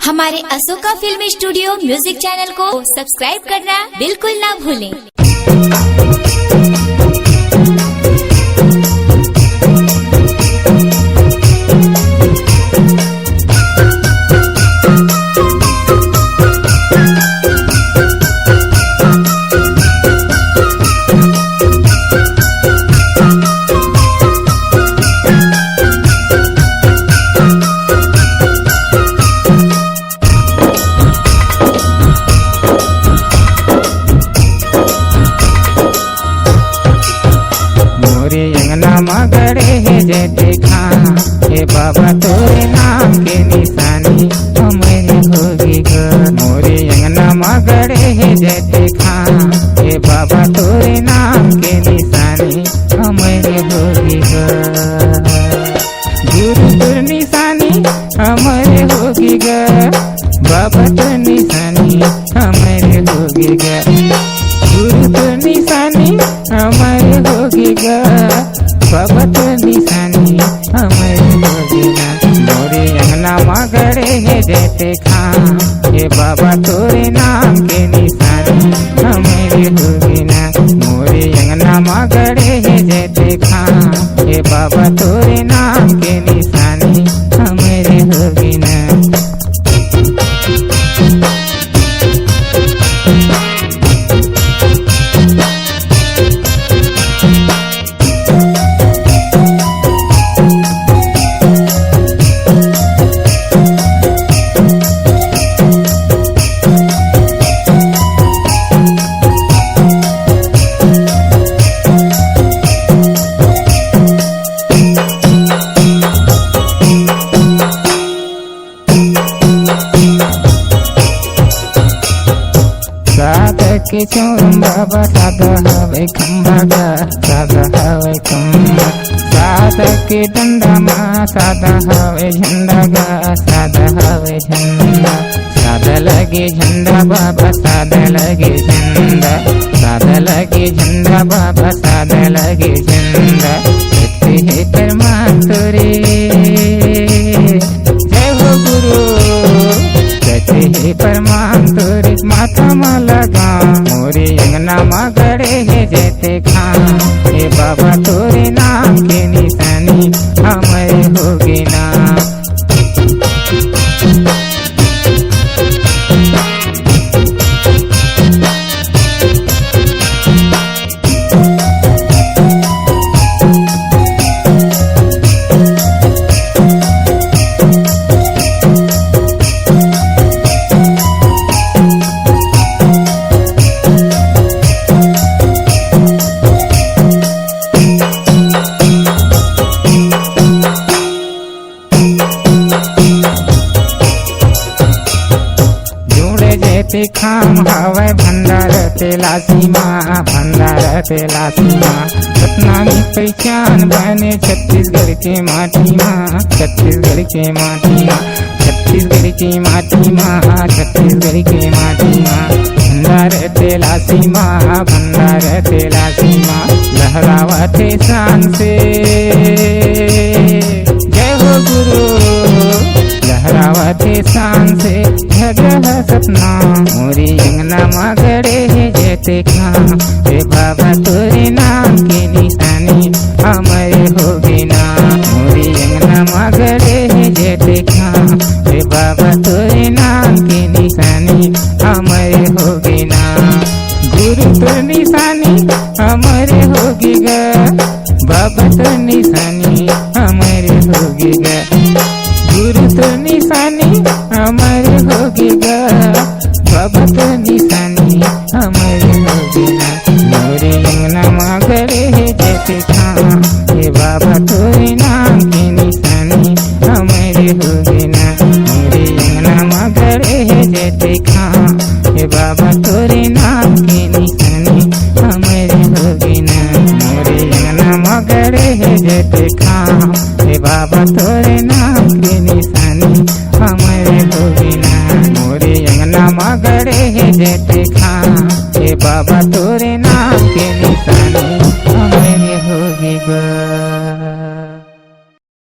हमारे Ashoka film studio music channel को subscribe करना बिल्कुल ना भूलें। मगड़े है जैसे खां हे बाबा तोरे नाम के निशानी हमारे होगी ग। मोरे अंगना मगड़े है जैसे खां हे बाबा तोरे नाम के निशानी हमारे होगी ग। गुरु तोर निशानी हमारे होगी ग। बाबा तोर निशानी हमारे होगी ग। गुरु तोर निशानी हमारे होगी ग। बाबा तो निशानी हमारे होगी ना। मोरे अंगना मगड़े है जैसे खां ये बाबा तोरे नाम के निशानी हमारे होगी ना। मोरे अंगना मगड़े है जैसे खां ये बाबा तोरे नाम के निशानी हमारे होगी ना। के चोरम बाबा सादा हवे खम्बा गा सादा हवे खम्बा। सादा के डंडा माँ सादा हवे झंडा गा सादा हवे झंडा। सादा लगे झंडा बाबा सादा लगे झंडा। सादा लगे झंडा बाबा सादा लगे झंडा। सत्य है परमान तोरे जय हो गुरु। सत्य है परमान तोरे माथा में लगा। मोरे अंगना मगड़े है जैसे खां हे बाबा तोरे नाम के निशानी हमारे होगी ना। खाम हवे भंडार तेला सीमा भंडार तेला सीमा। सतना में पहचान बने छत्तीसगढ़ के माटी माँ छत्तीसगढ़ के माटी माँ छत्तीसगढ़ की माटी माँ छत्तीसगढ़ के माटी माँ। भंडार तेला सीमा भंडार तेला सीमा। लहरावते शान से जय हो गुरु। लहरावते शान से जगह सपना। मोरी अंगना मगड़े है जैसे खां हे बाबा तोरे नाम के निशानी हमारे होगी ना। मोरी अंगना मगड़े है जैसे खां हे बाबा तोरे नाम के निशानी हमारे होगी ना। गुरु तोर निशानी हमारे होगी ग। बाबा तोर निशानी हमारे होगी ग। गुरु तोर निशानी हमारे होगी ग। बाबा तो निशानी हमारे होगी ना। मोरे अंगना मगड़े है जैसे खां हे बाबा तोरे नाम के निशानी हमारे होगी ना। मोरे अंगना मगड़े है जैसे खां हे बाबा तोरे नाम के निशानी हमारे होगी ना। मोरे अंगना मगड़े है जैसे खां हे बाबा तोरे नाम के निशानी हमारे होगी ना। मोरे अंगना मगड़े है जैसे खां हे बाबा तोरे नाम के निशानी